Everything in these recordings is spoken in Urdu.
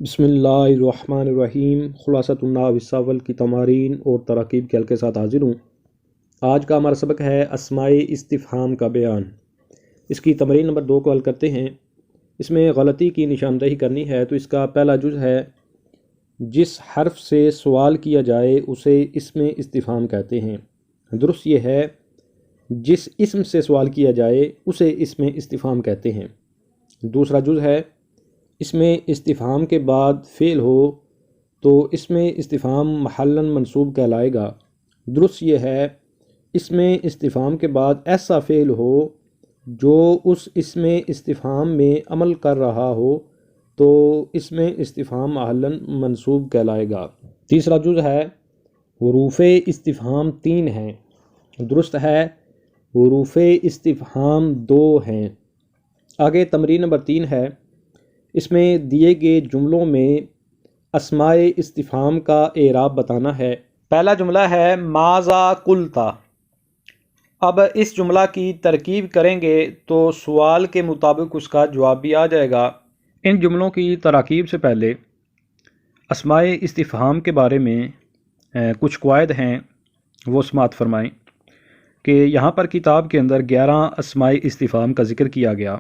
بسم اللہ الرحمن الرحیم۔ خلاصۃ النحو الساول کی تمارین اور تراکیب کے حل کے ساتھ حاضر ہوں۔ آج کا ہمارا سبق ہے اسماء استفہام کا بیان۔ اس کی تمرین نمبر 2 کو حل کرتے ہیں۔ اس میں غلطی کی نشاندہی کرنی ہے، تو اس کا پہلا جز ہے جس حرف سے سوال کیا جائے اسے اسم استفہام کہتے ہیں۔ درست یہ ہے جس اسم سے سوال کیا جائے اسے اسم استفہام کہتے ہیں۔ دوسرا جز ہے اس میں استفہام کے بعد فعل ہو تو اس میں استفہام محلاً منصوب کہلائے گا۔ درست یہ ہے اس میں استفہام کے بعد ایسا فعل ہو جو اس اسم استفہام میں عمل کر رہا ہو تو اس میں استفہام محلاً منصوب کہلائے گا۔ تیسرا جز ہے حروف استفہام 3 ہیں۔ درست ہے حروف استفہام 2 ہیں۔ آگے تمرین نمبر 3 ہے۔ اس میں دیے گئے جملوں میں اسماء استفہام کا اعراب بتانا ہے۔ پہلا جملہ ہے ماذا قلتا۔ اب اس جملہ کی ترکیب کریں گے تو سوال کے مطابق اس کا جواب بھی آ جائے گا۔ ان جملوں کی تراکیب سے پہلے اسماء استفہام کے بارے میں کچھ قواعد ہیں، وہ سماعت فرمائیں کہ یہاں پر کتاب کے اندر 11 اسماء استفہام کا ذکر کیا گیا۔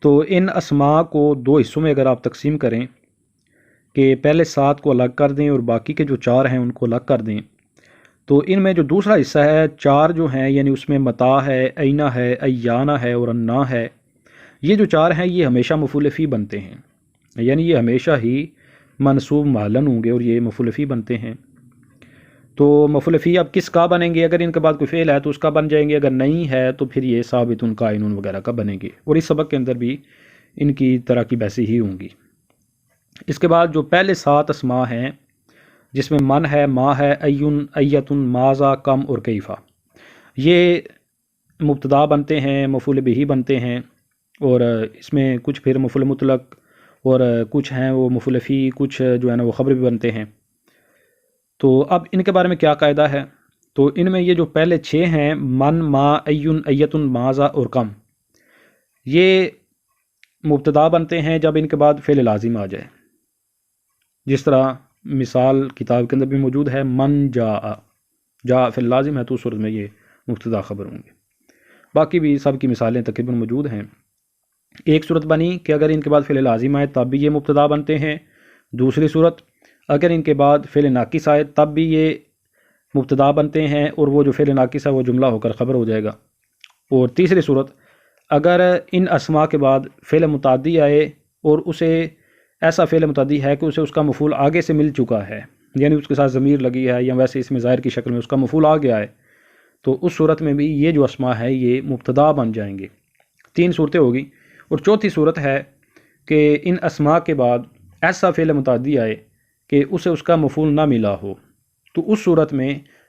تو ان اسماء کو 2 حصوں میں اگر آپ تقسیم کریں کہ پہلے 7 کو الگ کر دیں اور باقی کے جو 4 ہیں ان کو الگ کر دیں، تو ان میں جو دوسرا حصہ ہے 4 جو ہیں، یعنی اس میں متا ہے، اینا ہے، ایانا ہے اور انا ہے، یہ جو 4 ہیں یہ ہمیشہ مفعول فی بنتے ہیں، یعنی یہ ہمیشہ ہی منصوب معلن ہوں گے اور یہ مفعول فی بنتے ہیں۔ تو مفعول فی اب کس کا بنیں گے؟ اگر ان کے بعد کوئی فعل ہے تو اس کا بن جائیں گے، اگر نہیں ہے تو پھر یہ ثابت قائن وغیرہ کا بنیں گے، اور اس سبق کے اندر بھی ان کی تراکیب ایسی ہی ہوں گی۔ اس کے بعد جو پہلے 7 اسماء ہیں جس میں من ہے، ما ہے، ایون، ایتن، ماذا، کم اور کیفا، یہ مبتدا بنتے ہیں، مفعول بہ بنتے ہیں، اور اس میں کچھ پھر مفعول مطلق اور کچھ ہیں وہ مفعول فی، کچھ جو ہے نا وہ خبر بھی بنتے ہیں۔ تو اب ان کے بارے میں کیا قاعدہ ہے؟ تو ان میں یہ جو پہلے 6 ہیں من، ما، ایون، ایتن، ماذا اور کم، یہ مبتدا بنتے ہیں جب ان کے بعد فعل لازم آ جائے، جس طرح مثال کتاب کے اندر بھی موجود ہے من جاء، جاء فعل لازم ہے تو اس صورت میں یہ مبتدا خبر ہوں گے۔ باقی بھی سب کی مثالیں تقریباً موجود ہیں۔ ایک صورت بنی کہ اگر ان کے بعد فعل لازم آئے تب بھی یہ مبتدا بنتے ہیں۔ دوسری صورت اگر ان کے بعد فعل ناقص آئے تب بھی یہ مبتدا بنتے ہیں اور وہ جو فعل ناقص ہے وہ جملہ ہو کر خبر ہو جائے گا۔ اور تیسری صورت اگر ان اسماء کے بعد فعل متعدی آئے اور اسے ایسا فعل متعدی ہے کہ اسے اس کا مفعول آگے سے مل چکا ہے، یعنی اس کے ساتھ ضمیر لگی ہے یا ویسے اس میں ظاہر کی شکل میں اس کا مفعول آ گیا ہے، تو اس صورت میں بھی یہ جو اسماء ہے یہ مبتدا بن جائیں گے۔ 3 صورتیں ہوگی۔ اور چوتھی صورت ہے کہ ان اسماء کے بعد ایسا فعل متعدی آئے کہ اسے اس کا مفعول نہ ملا ہو، تو اس صورت میں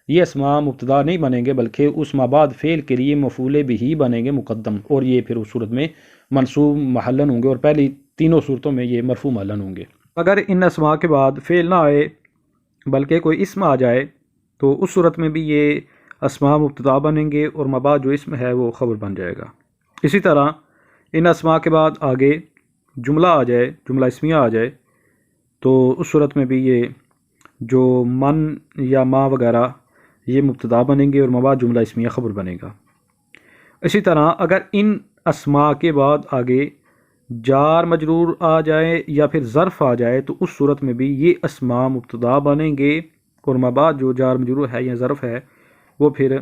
یہ اسماء مبتدا نہیں بنیں گے بلکہ اس ما بعد فعل کے لیے مفعول بہ بنیں گے مقدم، اور یہ پھر اس صورت میں منصوب محلاً ہوں گے، اور پہلی تینوں صورتوں میں یہ مرفوع محلاً ہوں گے۔ اگر ان اسماء کے بعد فعل نہ آئے بلکہ کوئی اسم آ جائے تو اس صورت میں بھی یہ اسماء مبتدا بنیں گے اور ما بعد جو اسم ہے وہ خبر بن جائے گا۔ اسی طرح ان اسماء کے بعد آگے جملہ آ جائے، جملہ اسمیہ آ جائے، تو اس صورت میں بھی یہ جو من یا ما وغیرہ یہ مبتدا بنیں گے اور ما بعد جملہ اسمیہ خبر بنے گا۔ اسی طرح اگر ان اسماء کے بعد آگے جار مجرور آ جائے یا پھر ظرف آ جائے تو اس صورت میں بھی یہ اسماء مبتدا بنیں گے اور ما بعد جو جار مجرور ہے یا ظرف ہے وہ پھر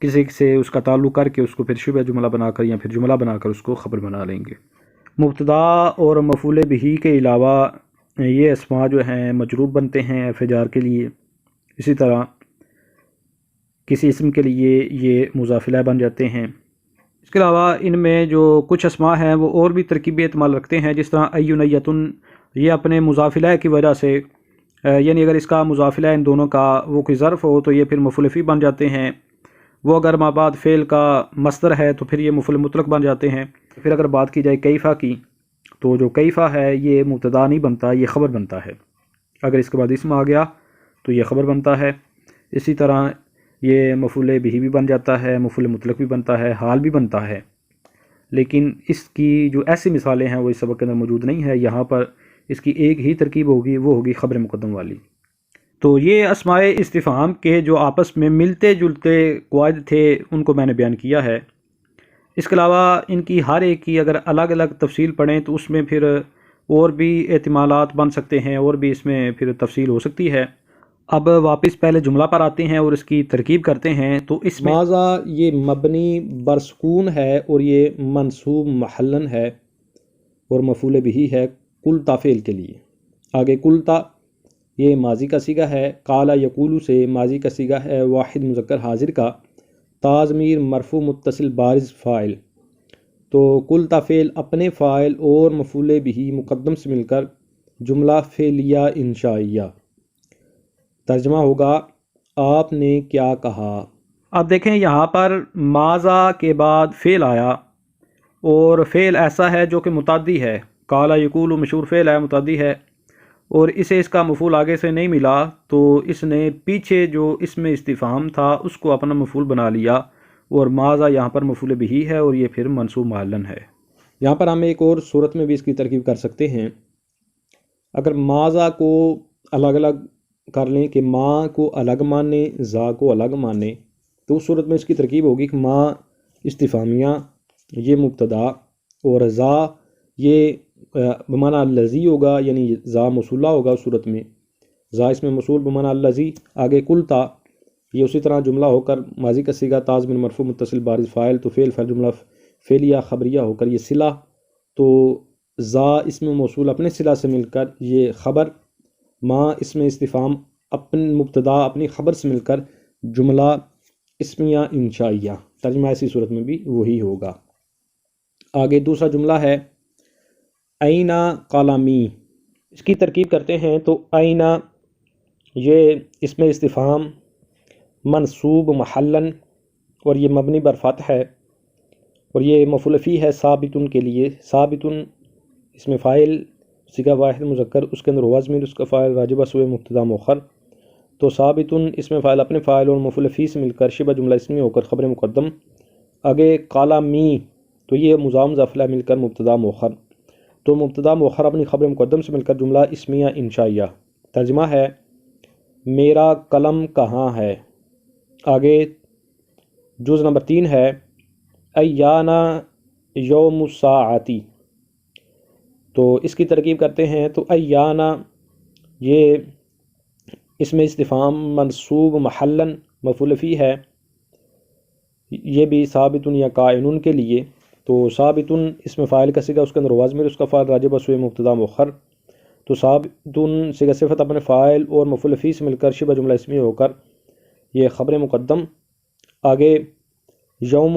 کسی سے اس کا تعلق کر کے اس کو پھر شبہ جملہ بنا کر یا پھر جملہ بنا کر اس کو خبر بنا لیں گے۔ مبتدا اور مفعول بہ کے علاوہ یہ اسماء جو ہیں مجرور بنتے ہیں حرف جار کے لیے۔ اسی طرح کسی اسم کے لیے یہ مضاف الیہ بن جاتے ہیں۔ اس کے علاوہ ان میں جو کچھ اسماء ہیں وہ اور بھی ترکیبی احتمال رکھتے ہیں، جس طرح ایون، ایتن، یہ اپنے مضاف الیہ کی وجہ سے، یعنی اگر اس کا مضاف الیہ ان دونوں کا وہ کوئی ظرف ہو تو یہ پھر مفعول فی بن جاتے ہیں۔ وہ اگر ما بعد فعل کا مصدر ہے تو پھر یہ مفعول مطلق بن جاتے ہیں۔ پھر اگر بات کی جائے کیفا کی تو جو کیفا ہے یہ مبتدا نہیں بنتا، یہ خبر بنتا ہے۔ اگر اس کے بعد اسم آ گیا تو یہ خبر بنتا ہے۔ اسی طرح یہ مفعول بہ بھی بن جاتا ہے، مفعول مطلق بھی بنتا ہے، حال بھی بنتا ہے۔ لیکن اس کی جو ایسی مثالیں ہیں وہ اس سبق کے اندر موجود نہیں ہے۔ یہاں پر اس کی ایک ہی ترکیب ہوگی، وہ ہوگی خبر مقدم والی۔ تو یہ اسماء استفہام کے جو آپس میں ملتے جلتے قواعد تھے ان کو میں نے بیان کیا ہے۔ اس کے علاوہ ان کی ہر ایک کی اگر الگ الگ تفصیل پڑھیں تو اس میں پھر اور بھی احتمالات بن سکتے ہیں، اور بھی اس میں پھر تفصیل ہو سکتی ہے۔ اب واپس پہلے جملہ پر آتے ہیں اور اس کی ترکیب کرتے ہیں۔ تو اس میں ماذا یہ مبنی برسکون ہے اور یہ منصوب محلن ہے اور مفعول بہ ہے قلتا فعل کے لیے۔ آگے قلتا یہ ماضی کا صیغہ ہے، قال یقول سے ماضی کا صیغہ ہے واحد مذکر حاضر کا، تا ضمیر مرفوع متصل بارز فاعل۔ تو قلتا فعل اپنے فاعل اور مفعول بہ مقدم سے مل کر جملہ فعلیہ انشائیہ۔ ترجمہ ہوگا آپ نے کیا کہا۔ اب دیکھیں یہاں پر ماذا کے بعد فعل آیا، اور فعل ایسا ہے جو کہ متعدی ہے، قال یقول مشہور فعل ہے، متعدی ہے، اور اسے اس کا مفعول آگے سے نہیں ملا، تو اس نے پیچھے جو اس میں استفہام تھا اس کو اپنا مفعول بنا لیا، اور ماذا یہاں پر مفعول بہ ہے اور یہ پھر منصوب محلن ہے۔ یہاں پر ہم ایک اور صورت میں بھی اس کی ترکیب کر سکتے ہیں۔ اگر ماذا کو الگ الگ کر لیں کہ ماں کو الگ مانے، زا کو الگ مانے، تو اس صورت میں اس کی ترکیب ہوگی کہ ماں استفہامیہ یہ مبتدا اور زا یہ بمعنی الذی ہوگا، یعنی زا موصولہ ہوگا اس صورت میں، زا اس میں موصول بمعنی الذی۔ آگے قلتا یہ اسی طرح جملہ ہو کر ماضی کا صیغہ تا ضمیر مرفوع متصل بارز فاعل، تو فعل فعل جملہ فعلیہ خبریہ ہو کر یہ صلہ، تو زا اس میں موصول اپنے صلہ سے مل کر یہ خبر، ماں اس میں استفہام اپنے مبتدا اپنی خبر سے مل کر جملہ اسمیہ انشائیہ۔ ترجمہ ایسی صورت میں بھی وہی ہوگا۔ آگے دوسرا جملہ ہے اینا قلمی، اس کی ترکیب کرتے ہیں۔ تو اینا یہ اس میں استفہام منصوب محلن اور یہ مبنی بر فتح ہے، اور یہ مفعول فی ہے ثابتن کے لیے۔ ثابتن اس میں فاعل صیغہ واحد مذکر، اس کے اندر ہوا ضمیر، اس کا فاعل راجع بس ہوئے مبتدا مؤخر۔ تو ثابتن اس میں فاعل اپنے فاعل اور مفعول فی سے مل کر شبہ جملہ اسمی ہو کر خبر مقدم۔ آگے قلمی تو یہ مضاف مضاف الیہ مل کر مبتدا مؤخر، تو مبتدا مؤخر اپنی خبر مقدم سے مل کر جملہ اسمیہ انشائیہ۔ ترجمہ ہے میرا قلم کہاں ہے۔ آگے جز نمبر 3 ہے ایانا یوم الساعتی، تو اس کی ترکیب کرتے ہیں۔ تو ایانا یہ اس میں استفہام منصوب محلن مفعول فی ہے، یہ بھی ثابتن یا قائنن کے لیے۔ تو ثابتن اس میں فاعل کا صیغہ، اس کے اندر ہوا ضمیر، اس کا فاعل راجع بس ہوئے مبتدا مؤخر۔ تو ثابتن صیغہ صفت اپنے فاعل اور مفعول فی سے مل کر شبہ جملہ اسمی ہو کر یہ خبر مقدم۔ آگے یوم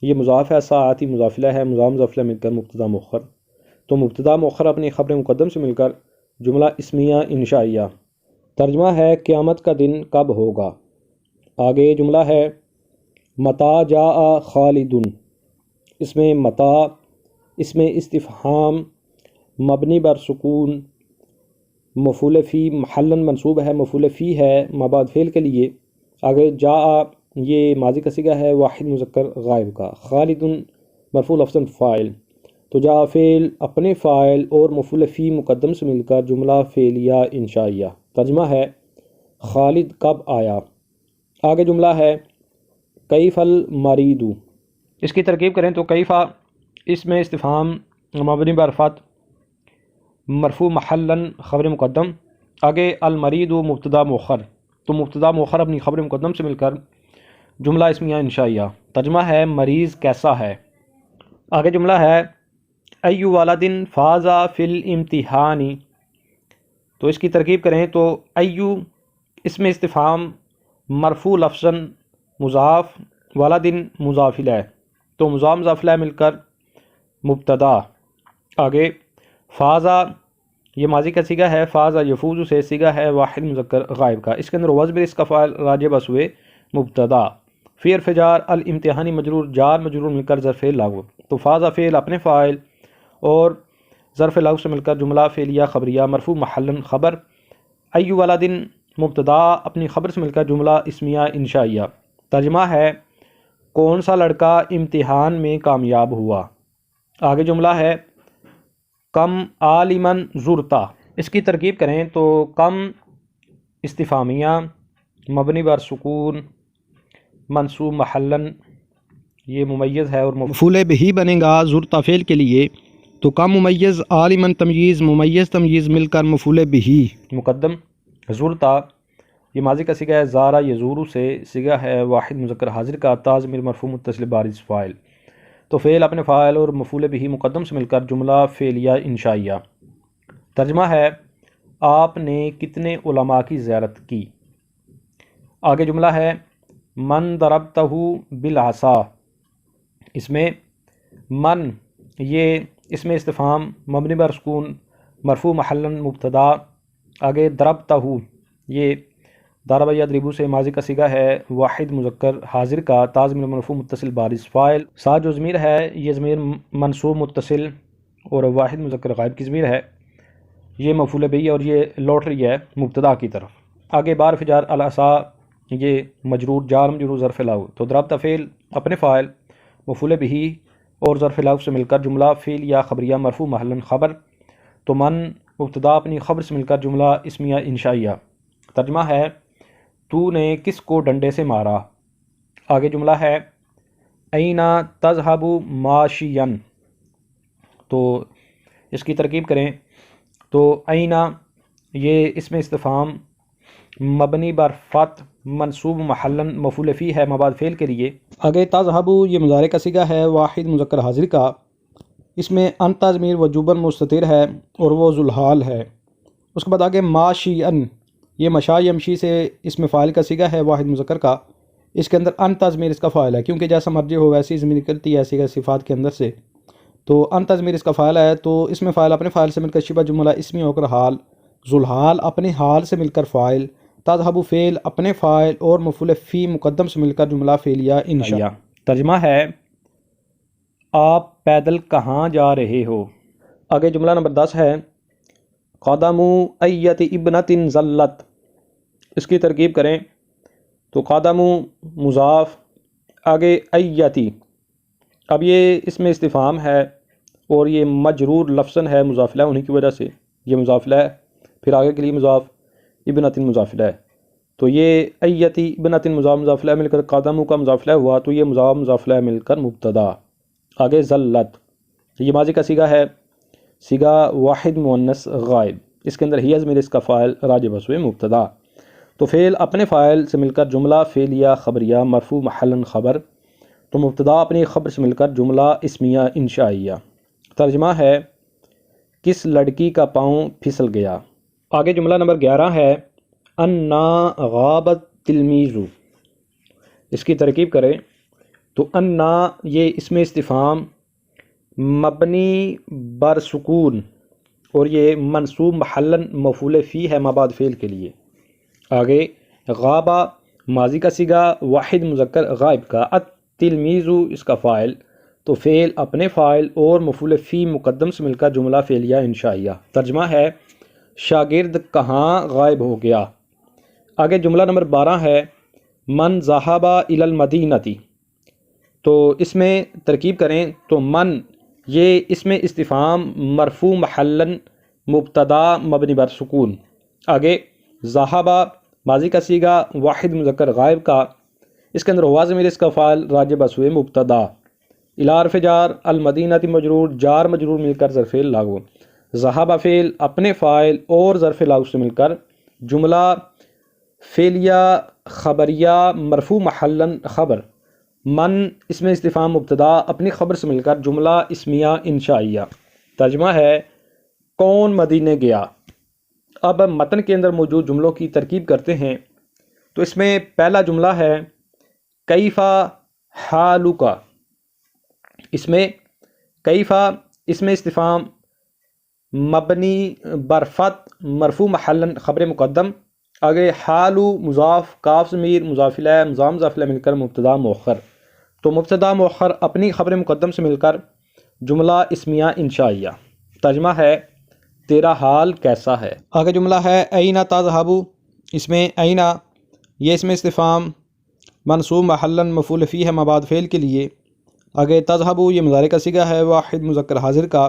یہ مضاف ہے، ساعتی مضاف الیہ ہے، مضاف مضاف الیہ مل کر مبتدا مؤخر، تو مبتدا مؤخر اپنی خبر مقدم سے مل کر جملہ اسمیہ انشائیہ۔ ترجمہ ہے قیامت کا دن کب ہوگا۔ آگے جملہ ہے متی جاء خالدن، اس میں متی اس میں استفہام مبنی بر سکون مفعول فی محلن منصوب ہے، مفعول فی ہے ما بعد فعل کے لیے۔ آگے جاء یہ ماضی کا صیغہ ہے واحد مذکر غائب کا، خالدن مرفوع لفظاً فاعل، تو جاء فعل اپنے فاعل اور مفعول فی مقدم سے مل کر جملہ فعلیہ انشائیہ۔ ترجمہ ہے خالد کب آیا۔ آگے جملہ ہے کیف المریض، اس کی ترکیب کریں تو کیفہ اس میں استفہام مبنی بر فتح مرفوع محلن خبر مقدم۔ آگے المریض مبتدا مؤخر، تو مبتدا مؤخر اپنی خبر مقدم سے مل کر جملہ اسمیہ انشائیہ۔ ترجمہ ہے مریض کیسا ہے۔ آگے جملہ ہے ای ولد فاز فی الامتحان، تو اس کی ترکیب کریں تو ایو اس میں استفہام مرفوع لفظاً مضاف، ولدن مضاف الیہ، تو مضاف مضاف الیہ مل کر مبتدا۔ آگے فازا یہ ماضی کا صیغہ ہے، فازا یفوز سے صیغہ ہے واحد مذکر غائب کا، اس کے اندر وزبر اس کا فاعل راجع بس ہوئے مبتدا۔ فی حرف جار الامتحانی مجرور، جار مجرور مل کر ظرف لغو، تو فازا فعل اپنے فاعل اور ظرف لغو سے مل کر جملہ فعلیہ خبریہ مرفوع محلن خبر، ای ولدن مبتدا اپنی خبر سے مل کر جملہ اسمیہ انشائیہ۔ ترجمہ ہے کون سا لڑکا امتحان میں کامیاب ہوا۔ آگے جملہ ہے کم عالمن زرتا، اس کی ترکیب کریں تو کم استفہامیہ مبنی بر سکون منصوب محلن، یہ ممیز ہے اور مفعول بہ بنے گا زرتا فعل کے لیے، تو کم ممیز عالمن تمییز ممیز تمییز مل کر مفعول بہ مقدم۔ زرتا یہ ماضی کا صیغہ ہے، زارا یزورو سے صیغہ ہے واحد مذکر حاضر کا، تا ضمیر مرفوع متصل بارز فاعل، تو فعل اپنے فاعل اور مفعول بہ مقدم سے مل کر جملہ فعلیہ انشائیہ۔ ترجمہ ہے آپ نے کتنے علماء کی زیارت کی۔ آگے جملہ ہے من ضربتہ بالعصا، اس میں من یہ اس میں استفہام مبنی بر سکون مرفوع محلن مبتدا، آگے ضربتہ یہ ضرب یضرب سے ماضی کا صیغہ ہے واحد مذکر حاضر کا، تا ضمیر مرفوع متصل بارز فاعل، سا جو ضمیر ہے یہ ضمیر منصوب متصل اور واحد مذکر غائب کی ضمیر ہے، یہ مفعول بہ اور یہ لوٹ رہی ہے مبتدا کی طرف۔ آگے بار فجار العصا یہ مجرور جار مجرور ظرف لاؤ، تو ضربتہ فعل اپنے فاعل مفعول بہ اور ظرف لاؤ سے مل کر جملہ فعل یا خبریہ مرفوع محلن خبر، تو من مبتدا اپنی خبر سے مل کر جملہ اسمیہ انشائیہ۔ ترجمہ ہے تو نے کس کو ڈنڈے سے مارا۔ آگے جملہ ہے اینا تذهب ماشیا، تو اس کی ترکیب کریں تو اینا یہ اس میں استفہام مبنی بر فتح منصوب محلن مفعول فی ہے مباد فعل کے لیے۔ آگے تذهب یہ مضارع کا صیغہ ہے واحد مذکر حاضر کا، اس میں انت ضمیر وجوباً مستتر ہے اور وہ ذوالحال ہے۔ اس کے بعد آگے ماشیا یہ مشا یمشی سے اس میں فاعل کا صیغہ ہے واحد مذکر کا، اس کے اندر انت ضمیر اس کا فاعل ہے، کیونکہ جیسا مرجع ہو ویسی ضمیر نکلتی ہے صیغہ صفات کے اندر سے، تو انت ضمیر اس کا فاعل ہے، تو اس میں فاعل اپنے فاعل سے مل کر شبہ جملہ اسمی ہو کر حال، ذوالحال اپنے حال سے مل کر فاعل، تذهب فعل اپنے فاعل اور مفعول فی مقدم سے مل کر جملہ فعلیہ انشاء۔ ترجمہ ہے آپ پیدل کہاں جا رہے ہو۔ آگے جملہ نمبر 10 ہے قدم ایت ابنۃ ذلت، اس کی ترکیب کریں تو قدم مضاف، آگے ایتی، اب یہ اس میں استفہام ہے اور یہ مجرور لفظاً ہے مضاف الیہ، انہی کی وجہ سے یہ مضاف الیہ، پھر آگے کے لیے مضاف ابنۃ مضاف الیہ، تو یہ ایتی ابنۃ مضاف الیہ مل کر قدم کا مضاف الیہ ہوا، تو یہ مضاف الیہ مل کر مبتدا۔ آگے ذلت یہ ماضی کا صیغہ ہے، صیغہ واحد مؤنث غائب، اس کے اندر ہی ضمیر اس کا فاعل راجع بسوئے مبتدا، تو فعل اپنے فاعل سے مل کر جملہ فعلیہ خبریہ مرفوع محلن خبر، تو مبتدا اپنی خبر سے مل کر جملہ اسمیہ انشائیہ۔ ترجمہ ہے کس لڑکی کا پاؤں پھسل گیا۔ آگے جملہ نمبر 11 ہے انا غاب التلمیذ، اس کی ترکیب کریں تو انا یہ اس میں استفہام مبنی بر سکون اور یہ منصوب محلن مفعول فی ہے مابعد فعل کے لیے۔ آگے غابہ ماضی کا صیغہ واحد مذکر غائب کا، التلمیذ اس کا فاعل، تو فعل اپنے فاعل اور مفعول فی مقدم سے مل کر جملہ فعلیہ انشائیہ۔ ترجمہ ہے شاگرد کہاں غائب ہو گیا۔ آگے جملہ نمبر 12 ہے من ذهب الی المدینۃ، تو اس میں ترکیب کریں تو من یہ اس میں استفہام مرفوع محلن مبتدا مبنی بر سکون، آگے ذهب ماضی کا صیغہ واحد مذکر غائب کا، اس کے اندر ہوا ضمیر اس کا فاعل راجع بسوئے مبتدا، الی حرف جار المدینۃ مجرور جار مجرور مل کر ظرف لاغو، ذهب فعل اپنے فاعل اور ظرف لاغو سے مل کر جملہ فعلیہ خبریہ مرفوع محلن خبر، من اس میں استفہام مبتدا اپنی خبر سے مل کر جملہ اسمیہ انشائیہ۔ ترجمہ ہے کون مدینے گیا۔ اب متن کے اندر موجود جملوں کی ترکیب کرتے ہیں، تو اس میں پہلا جملہ ہے کیفا حالکا، اس میں کیفا اس میں استفہام مبنی برفت مرفوع محلن خبر مقدم، آگے حالو مضاف کاف ضمیر مضاف الیہ مضاف الیہ مل کر مبتدا مؤخر، تو مبتدا مؤخر اپنی خبر مقدم سے مل کر جملہ اسمیہ انشائیہ۔ ترجمہ ہے تیرا حال کیسا ہے۔ آگے جملہ ہے اینا تذهب، اس میں اینا یہ اس میں استفہام منصوب محلن مفعول فی ہے مابعد فعل کے لیے، آگے تذهب یہ مضارع کا صیغہ ہے واحد مذکر حاضر کا،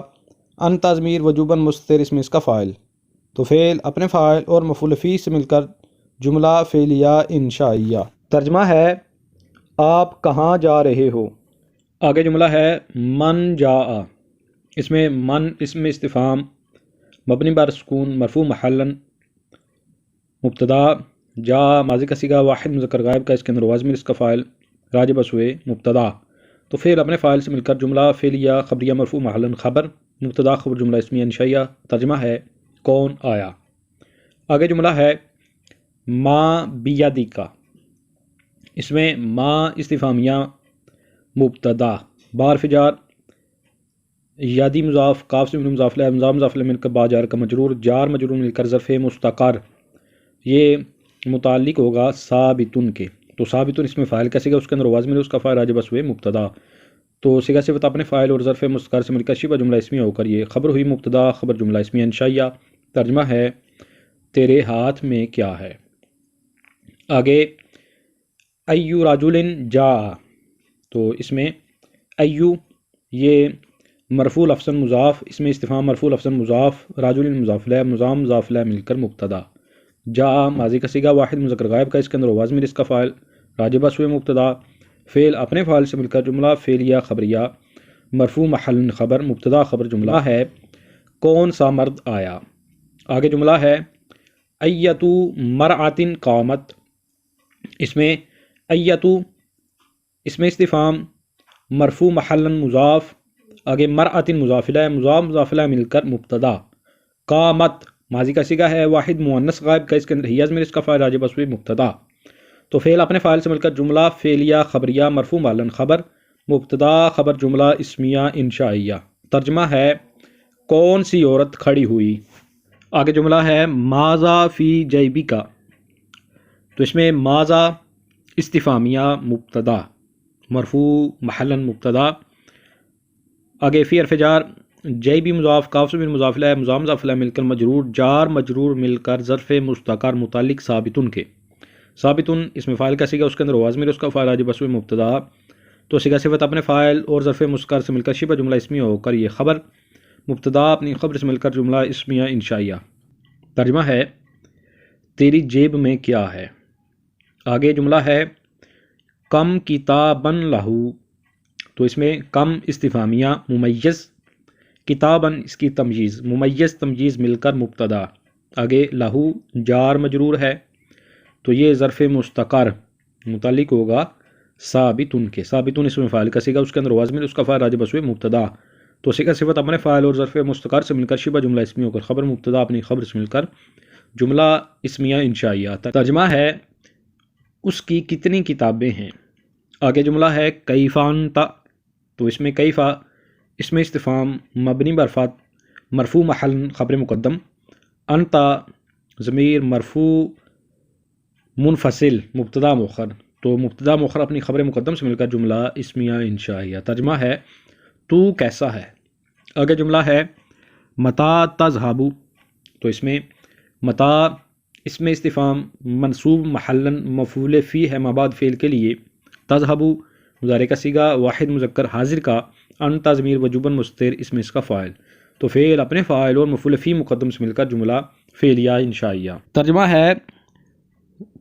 انت ضمیر وجوباً مستتر اس میں اس کا فاعل، تو فعل اپنے فاعل اور مفعول فی سے مل کر جملہ فعلیہ انشائیہ۔ ترجمہ ہے آپ کہاں جا رہے ہو۔ آگے جملہ ہے من جاء، اس میں من اسم استفہام مبنی بر سکون مرفوع محلاً مبتدا، جا ماضی کا صیغہ واحد مذکر غائب کا، اس کے اندر واو ضمیر اس کا فاعل راجع بسوئے مبتدا، تو فعل اپنے فاعل سے مل کر جملہ فعلیہ خبریہ مرفوع محلاً خبر مبتدا خبر جملہ اسمیہ انشائیہ۔ ترجمہ ہے کون آیا۔ آگے جملہ ہے ما بیدک، اس میں ما استفہامیہ مبتدا، بار فجار یادی مضاف کاف سے مضاف الیہ مضاف الیہ مل کر با جار کا مجرور، جار مجرور مل کر ظرف مستقر، یہ متعلق ہوگا ثابتن کے، تو ثابتن اس میں فاعل کا صیغہ، اس کے اندر واو ضمیر اس کا فاعل راجع بسوئے مبتدا، تو صیغہ صفت اپنے فاعل اور ظرف مستقر سے مل کر شبہ جملہ اسمیہ ہو کر یہ خبر ہوئی مبتدا خبر جملہ اسمیہ انشائیہ۔ ترجمہ ہے تیرے ہاتھ میں کیا ہے۔ آگے ایو رجل جاء، تو اس میں ایو یہ مرفوع لفظاً مضاف، اس میں استفہام مرفوع لفظاً مضاف، رجل مضاف الیہ مضاف الیہ مل کر مبتدا، جاء ماضی کا صیغہ واحد مذکر غائب کا، اس کے اندر واو ضمیر اس کا فاعل راجع بسوئے مبتدا، فعل اپنے فاعل سے مل کر جملہ فعلیہ خبریہ مرفوع محل خبر مبتدا خبر جملہ ہے کون سا مرد آیا۔ آگے جملہ ہے ایتو مرأۃ قامت، اس میں ایتو اس میں استفہام مرفوع محلاً مضاف، آگے مرأۃ مضاف الیہ مضاف الیہ مل کر مبتدا، قامت ماضی کا صیغہ ہے واحد مؤنث غائب کا، اس کے اندر ہی ضمیر اس کا فاعل راجع بسوئے مبتدا، تو فعل اپنے فاعل سے مل کر جملہ فعلیہ خبریہ مرفوع محلاً خبر مبتدا خبر جملہ اسمیہ انشائیہ۔ ترجمہ ہے کون سی عورت کھڑی ہوئی۔ آگے جملہ ہے ماذا فی جیبک، تو اس میں ماذا استفہامیہ مبتدا مرفوع محلاً مبتدا، آگے فی حرف جار جیبی مضاف کاف ضمیر مضاف الیہ مضاف الیہ مل کر مجرور، جار مجرور مل کر ظرف مستقر متعلق ثابتن کے، ثابتن اس میں فاعل کا صیغہ، اس کے اندر واو ضمیر اس کا فاعل راجع بسوئے مبتدا، تو صیغہ صفت اپنے فاعل اور ظرف مستقر سے مل کر شبہ جملہ اسمیہ ہو کر یہ خبر مبتدا اپنی خبر سے مل کر جملہ اسمیہ انشائیہ۔ ترجمہ ہے تیری جیب میں کیا ہے۔ آگے جملہ ہے کم کتابن لہو، تو اس میں کم استفہامیہ ممیز، کتابن اس کی تمییز، ممیز تمییز مل کر مبتدا، آگے لہو جار مجرور ہے، تو یہ ظرف مستقر متعلق ہوگا ثابتن کے، ثابتن اس میں فاعل کا صیغہ، اس کے اندر واو ضمیر اس کا فاعل راجع بسوئے مبتدا، تو صیغہ صفت اپنے فاعل اور ظرف مستقر سے مل کر شبہ جملہ اسمیہ ہو کر خبر مبتدا اپنی خبر سے مل کر جملہ اسمیہ انشائیہ۔ ترجمہ ہے اس کی کتنی کتابیں ہیں۔ آگے جملہ ہے کیفا انت، تو اس میں کیفا اس میں استفہام مبنی برفات مرفوع محل خبر مقدم، انت ضمیر مرفوع منفصل مبتدا مؤخر، تو مبتدا مؤخر اپنی خبر مقدم سے مل کر جملہ اسمیہ انشائیہ۔ ترجمہ ہے تو کیسا ہے۔ آگے جملہ ہے متی تذهب، تو اس میں متی اس میں استفہام منصوب محلاً مفعول فی ہے مابعد فعل کے لیے، تذهب مضارع کا صیغہ واحد مذکر حاضر کا، انت ضمیر وجوباً مستتر اس میں اس کا فاعل، تو فعل اپنے فاعل اور مفعول فی مقدم سے مل کر جملہ فعلیہ انشائیہ۔ ترجمہ ہے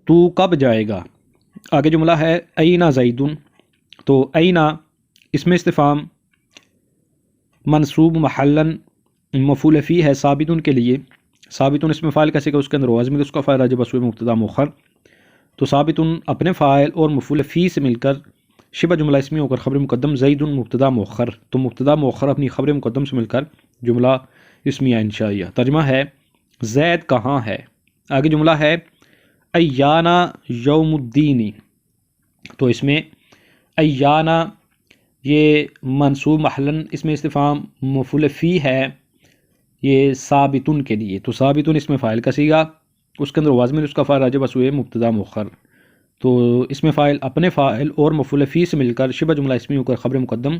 تو کب جائے گا۔ آگے جملہ ہے اینا زیدن، تو اینا اس میں استفہام منصوب محلاً مفعول فی ہے ثابتن کے لیے، ثابتن اس میں فاعل کا صیغہ، اس کے اندر واو ضمیر اس کا فاعل راجع بسوئے مبتدا مؤخر، تو ثابتن اپنے فاعل اور مفعول فی سے مل کر شبہ جملہ اسمیہ ہو کر خبر مقدم زیدن مبتدا مؤخر، تو مبتدا مؤخر اپنی خبر مقدم سے مل کر جملہ اسمیہ انشائیہ۔ ترجمہ ہے زید کہاں ہے۔ آگے جملہ ہے ایانا یوم الدین، تو اس میں ایانا یہ منصوب محلاً اس میں استفہام مفعول فی ہے یہ ثابتن کے لیے، تو ثابتن اس میں فاعل کا صیغہ، اس کے اندر واو ضمیر اس کا فاعل راجع بسوئے مبتدا مؤخر، تو اس میں فاعل اپنے فاعل اور مفعول فی سے مل کر شبہ جملہ اسمی ہو کر خبر مقدم،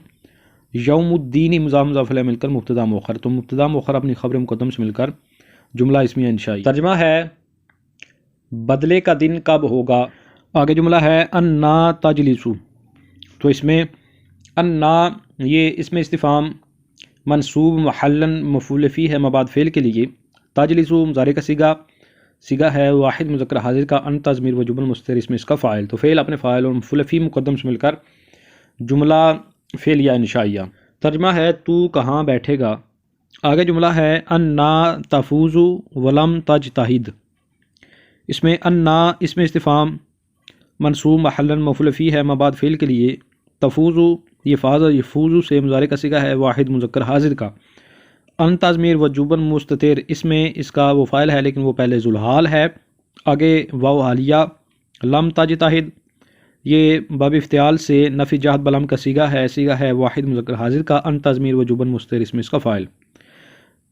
یوم الدین مضاف الیہ مل کر مبتدا مؤخر، تو مبتدا مؤخر اپنی خبر مقدم سے مل کر جملہ اسمیہ انشائی۔ ترجمہ ہے بدلے کا دن کب ہوگا۔ آگے جملہ ہے انا تجلسو، تو اس میں انا یہ اس میں استفہام منصوب محلن مفعول فی ہے مبعد فعل کے لیے، تجلسو مضارع کا سیگا ہے واحد مذکر حاضر کا، انت ضمیر وجوباً مستتر اس میں اس کا فاعل، تو فعل اپنے فاعل اور مفعول فی مقدم سے مل کر جملہ فعلیہ انشائیہ۔ ترجمہ ہے تو کہاں بیٹھے گا، آگے جملہ ہے انا تفوز ولم تجتہد، اس میں انا اس میں استفہام منصوب محلن مفعول فی ہے مبعد فعل کے لیے، تفوز یہ فاز یفوز سے مضارع کا صیغہ ہے واحد مذکر حاضر کا، انت ضمیر وجوباً مستتر اس میں اس کا وہ فاعل ہے لیکن وہ پہلے ذوالحال ہے، آگے واو حالیہ، لم تجتہد یہ باب افتعال سے نفی جہت بلم کا صیغہ ہے واحد مذکر حاضر کا، انت ضمیر وجوباً مستتر اس میں اس کا فاعل،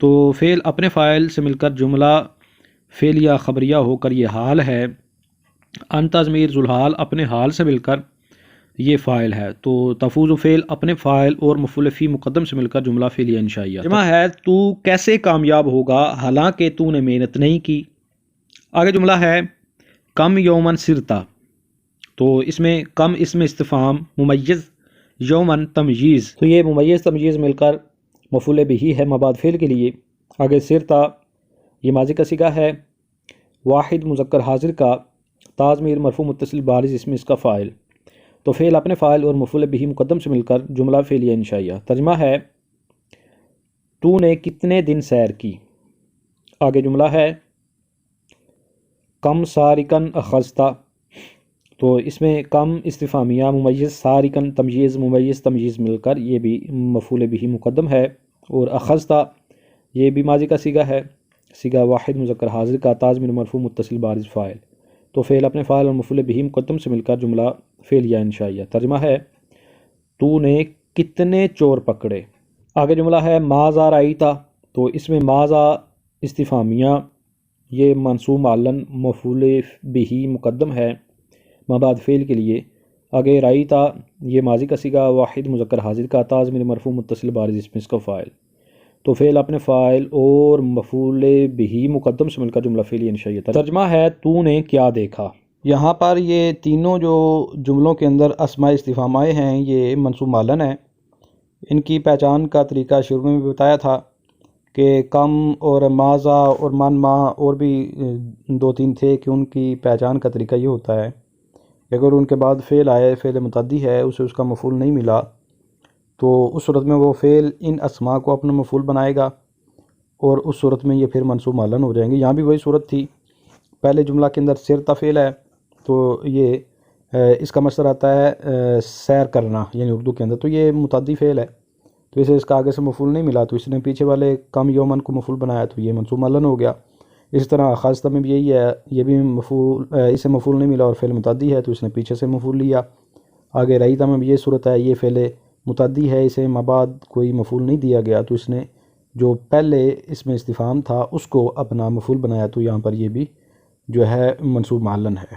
تو فعل اپنے فاعل سے مل کر جملہ فعلیہ خبریہ ہو کر یہ حال ہے، انت ضمیر ذوالحال اپنے حال سے مل کر یہ فاعل ہے، تو تفوز و فعل اپنے فاعل اور مفعول فی مقدم سے مل کر جملہ فعلیہ انشائیہ۔ جمع ہے تو کیسے کامیاب ہوگا حالانکہ تو نے محنت نہیں کی، آگے جملہ ہے کم یومن سرتا، تو اس میں کم اسم استفہام ممیز یومن تمییز، تو یہ ممیز تمییز مل کر مفعول بہ ہے مبعد فعل کے لیے، آگے سرتا یہ ماضی کا صیغہ ہے واحد مذکر حاضر کا، تا ضمیر مرفوع متصل بارز اس میں اس کا فاعل، تو فعل اپنے فاعل اور مفعول بہ مقدم سے مل کر جملہ فعلیہ انشائیہ۔ ترجمہ ہے تو نے کتنے دن سیر کی، آگے جملہ ہے کم سارکن اخذتا، تو اس میں کم استفہامیہ ممیز سارکن تمییز ممیز تمییز مل کر یہ بھی مفعول بہ مقدم ہے، اور اخذتا یہ بھی ماضی کا صیغہ ہے، صیغہ واحد مذکر حاضر کا، تا ضمیر مرفوع متصل بارز فاعل، تو فعل اپنے فاعل اور مفعول بہ مقدم سے مل کر جملہ فعلیہ انشائیہ۔ ترجمہ ہے تو نے کتنے چور پکڑے، آگے جملہ ہے ماذا رأیتا، تو اس میں ماذا استفہامیہ یہ منصوب معلن مفعول بہ مقدم ہے مبعد فعل کے لیے، آگے رأیتا یہ ماضی کا صیغہ واحد مذکر حاضر کا، تا ضمیر مرفوع متصل بارز اس میں اس کا فاعل، تو فعل اپنے فاعل اور مفعول بہ مقدم سے مل کر جملہ فعلیہ انشائیہ۔ ترجمہ ہے تو نے کیا دیکھا، یہاں پر یہ تینوں جو جملوں کے اندر اسماء استفہام آئے ہیں یہ منصوب معلن ہیں، ان کی پہچان کا طریقہ شروع میں بھی بتایا تھا کہ کم اور ماذا اور من ما اور بھی دو تین تھے کہ ان کی پہچان کا طریقہ یہ ہوتا ہے کہ اگر ان کے بعد فعل آئے، فعل متعدی ہے، اسے اس کا مفعول نہیں ملا، تو اس صورت میں وہ فعل ان اسماء کو اپنا مفعول بنائے گا اور اس صورت میں یہ پھر منصوب معلن ہو جائیں گے۔ یہاں بھی وہی صورت تھی، پہلے جملہ کے اندر سرتا فعل ہے تو یہ اس کا مصدر آتا ہے سیر کرنا، یعنی اردو کے اندر، تو یہ متعدی فعل ہے، تو اسے اس کا آگے سے مفعول نہیں ملا، تو اس نے پیچھے والے کم یومن کو مفعول بنایا تو یہ منصوب معلن ہو گیا۔ اس طرح خاصہ میں بھی یہی ہے، یہ بھی مفعول اسے مفعول نہیں ملا اور فعل متعدی ہے تو اس نے پیچھے سے مفعول لیا۔ آگے رئیتا میں بھی یہ صورت ہے، یہ فعل متعدی ہے، اسے مبعد کوئی مفعول نہیں دیا گیا تو اس نے جو پہلے اس میں استفہام تھا اس کو اپنا مفعول بنایا، تو یہاں پر یہ بھی جو ہے منصوب معلن ہے۔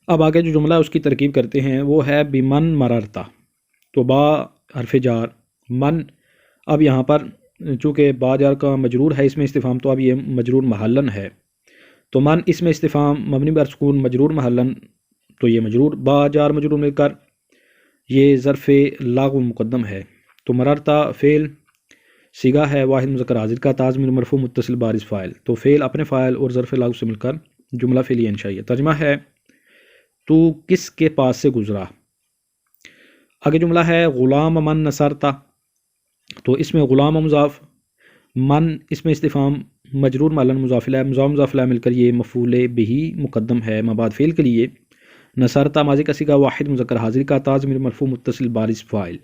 اب آگے جو جملہ اس کی ترکیب کرتے ہیں وہ ہے بمن مررتا، تو با حرف جار من، اب یہاں پر چونکہ با جار کا مجرور ہے اس میں استفہام، تو اب یہ مجرور محلن ہے، تو من اس میں استفہام مبنی بر سکون مجرور محلن، تو یہ مجرور با جار مجرور مل کر یہ ظرف لاغو مقدم ہے، تو مررتا فعل صیغہ ہے واحد مذکر حاضر کا، تا ضمیر مرفوع متصل بارز فاعل، تو فعل اپنے فاعل اور ظرف لاغو سے مل کر جملہ فعلیہ انشائیہ۔ ترجمہ ہے تو کس کے پاس سے گزرا، آگے جملہ ہے غلام من نصرتا، تو اس میں غلام مضاف، من اس میں استفہام مجرور معلن مضاف الیہ، مضاف الیہ مل کر یہ مفعول بہ مقدم ہے مبعد فعل کے لیے، نصرتا ماضی کا صیغہ واحد مذکر حاضر کا، تا ضمیر مرفوع متصل بارز فاعل،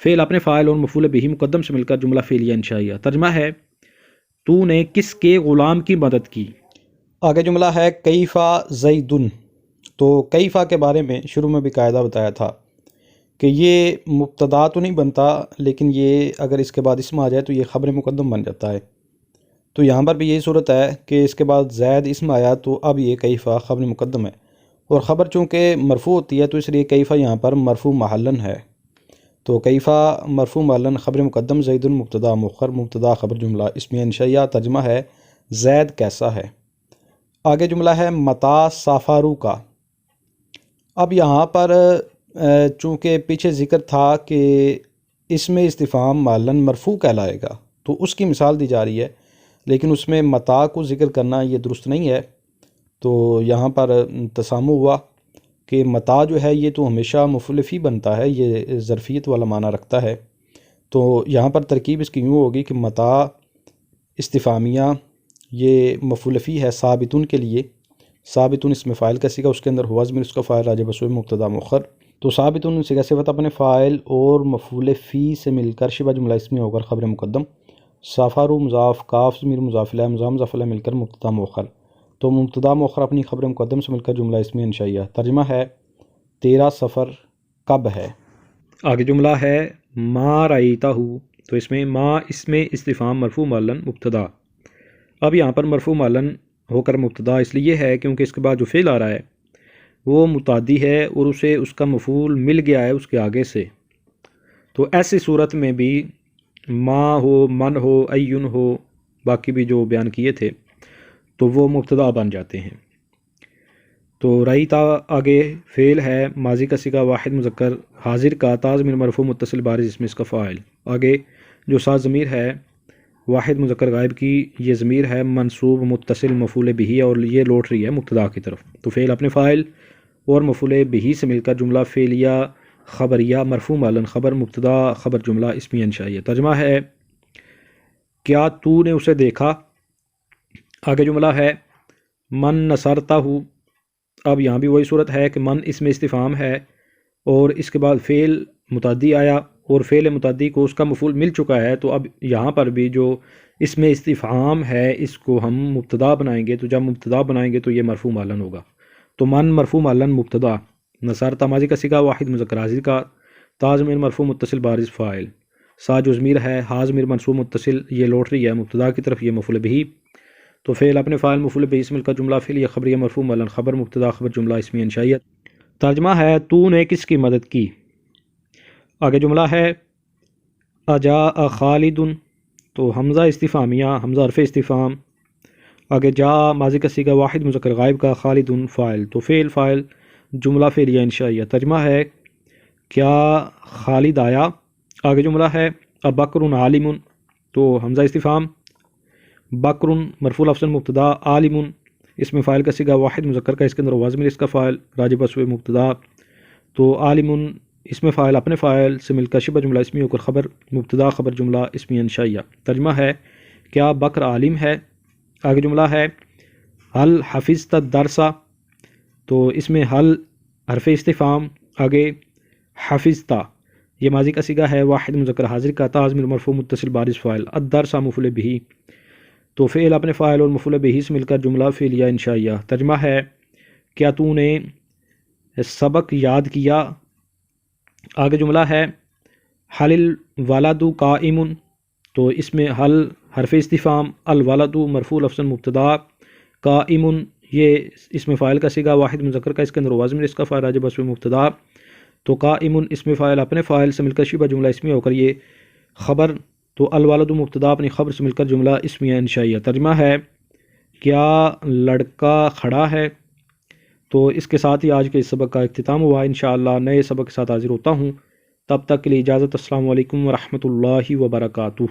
فعل اپنے فاعل اور مفعول بہ مقدم سے مل کر جملہ فعلیہ انشائیہ۔ ترجمہ ہے تو نے کس کے غلام کی مدد کی، آگے جملہ ہے کیفا زیدن، تو کیفا کے بارے میں شروع میں بھی قاعدہ بتایا تھا کہ یہ مبتدا تو نہیں بنتا، لیکن یہ اگر اس کے بعد اسم آ جائے تو یہ خبر مقدم بن جاتا ہے، تو یہاں پر بھی یہی صورت ہے کہ اس کے بعد زید اسم آیا تو اب یہ کیفا خبر مقدم ہے، اور خبر چونکہ مرفوع ہوتی ہے تو اس لیے کیفا یہاں پر مرفوع محلن ہے، تو کیفا مرفوع محلن خبر مقدم، زید مبتدا مؤخر، مبتدا خبر جملہ اسمیہ انشائیہ۔ ترجمہ ہے زید کیسا ہے، آگے جملہ ہے متا سافارو کا، اب یہاں پر چونکہ پیچھے ذکر تھا کہ اس میں استفہام معلن مرفوع کہلائے گا، تو اس کی مثال دی جا رہی ہے، لیکن اس میں متاع کو ذکر کرنا یہ درست نہیں ہے۔ تو یہاں پر تسامح ہوا کہ متاع جو ہے یہ تو ہمیشہ مفعول فی بنتا ہے، یہ ظرفیت والا معنی رکھتا ہے۔ تو یہاں پر ترکیب اس کی یوں ہوگی کہ متاع استفہامیہ یہ مفعول فی ہے ثابتن کے لیے، ثابتن اسم فاعل کا صیغہ، اس کے اندر ہوا ضمیر اس کا فاعل راجع بسوئے مبتدا مؤخر۔ تو ثابتن صیغہ صفت اپنے فاعل اور مفعول فی سے مل کر شبہ جملہ اسمی ہو کر خبر مقدم، سافر مضاف، کاف ضمیر مضاف الیہ، مضاف مضاف الیہ مل کر مبتدا مؤخر۔ تو مبتدا مؤخر اپنی خبر مقدم سے مل کر جملہ اسمی انشائیہ۔ ترجمہ ہے تیرا سفر کب ہے۔ آگے جملہ ہے ما رأیتہ، تو اس میں ما اس میں استفہام مرفوع معلن مبتدا۔ اب یہاں پر مرفوع معلن ہو کر مبتدا اس لیے ہے کیونکہ اس کے بعد جو فعل آ رہا ہے وہ متعدی ہے اور اسے اس کا مفعول مل گیا ہے اس کے آگے سے۔ تو ایسی صورت میں بھی ما ہو، من ہو، ایون ہو، باقی بھی جو بیان کیے تھے تو وہ مبتدا بن جاتے ہیں۔ تو رأیتہ آگے فعل ہے ماضی کا صیغہ واحد مذکر حاضر کا، تا ضمیر مرفوع متصل بارز اسم اس کا فاعل۔ آگے جو سا ضمیر ہے واحد مذکر غائب کی، یہ ضمیر ہے منصوب متصل مفعول بہ اور یہ لوٹ رہی ہے مبتدا کی طرف۔ تو فعل اپنے فاعل اور مفعول بہ سے مل کر جملہ فعلیہ خبریہ مرفوع معلن خبر مبتدا خبر جملہ اسمی انشائیہ۔ ترجمہ ہے کیا تو نے اسے دیکھا۔ آگے جملہ ہے من نصرتہ۔ اب یہاں بھی وہی صورت ہے کہ من اس میں استفہام ہے اور اس کے بعد فعل متعدی آیا اور فعل متعدی کو اس کا مفعول مل چکا ہے، تو اب یہاں پر بھی جو اس میں استفہام ہے اس کو ہم مبتدا بنائیں گے، تو جب مبتدا بنائیں گے تو یہ مرفوع معلن ہوگا۔ تو من مرفوع معلن مبتدا، نصرتہ ماضی کا صیغہ واحد مذکر حاضر کا، تا ضمیر مرفوع متصل بارز فاعل، سا جو ضمیر ہے ہا ضمیر منصوب متصل یہ لوٹ رہی ہے مبتدا کی طرف، یہ مفعول بہ۔ تو فعل اپنے فاعل مفعول بہ سے مل کر جملہ فعلیہ خبریہ مرفوع معلن خبر مبتدا خبر جملہ اسمی انشائیہ۔ ترجمہ ہے تو نے کس کی مدد کی۔ آگے جملہ ہے اجاء خالد، تو حمزہ استفہامیہ، حمزہ حرف استفہام۔ آگے جاء ماضی کا صیغہ واحد مذکر غائب کا، خالد فاعل، تو فعل فاعل جملہ فعلیہ انشائیہ۔ ترجمہ ہے کیا خالد آیا۔ آگے جملہ ہے ابکر عالم، تو حمزہ استفہام، بکر مرفوع لفظ مبتدا، عالم اسم فاعل کا صیغہ واحد مذکر کا، اس کے اندر ہوا ضمیر اس کا فاعل راجع بسوئے مبتدا، تو عالم اسم فاعل اپنے فاعل سے مل کر شبہ جملہ اسمی ہو کر خبر مبتدا خبر جملہ اسمی انشائیہ۔ ترجمہ ہے کیا بکر عالم ہے۔ آگے جملہ ہے حل حفظت الدرس، تو اس میں حل حرف استفہام، آگے حفظت یہ ماضی کا صیغہ ہے واحد مذکر حاضر کا، تا ضمیر مرفوع متصل بارز فاعل، الدرس مفعول بہ، تو فعل اپنے فاعل اور مفعول بہ سے مل کر جملہ فعلیہ انشائیہ۔ ترجمہ ہے کیا تو نے سبق یاد کیا۔ آگے جملہ ہے حل الولد قائم، تو اس میں حل حرف استفہام، الولد مرفوع لفظ مبتدا، قائم یہ اسم فاعل کا صیغہ واحد مذکر کا، اس کے اندر ہوا ضمیر اس کا فاعل راجع بسوئے مبتدا، تو قائم اسم فاعل اپنے فاعل سے مل کر شبہ جملہ اسمی ہو کر یہ خبر، تو الولد مبتدا اپنی خبر سے مل کر جملہ اسمیہ انشائیہ۔ ترجمہ ہے کیا لڑکا کھڑا ہے۔ تو اس کے ساتھ ہی آج کے اس سبق کا اختتام ہوا۔ انشاءاللہ نئے سبق کے ساتھ حاضر ہوتا ہوں، تب تک کے لیے اجازت۔ السلام علیکم ورحمۃ اللہ وبرکاتہ۔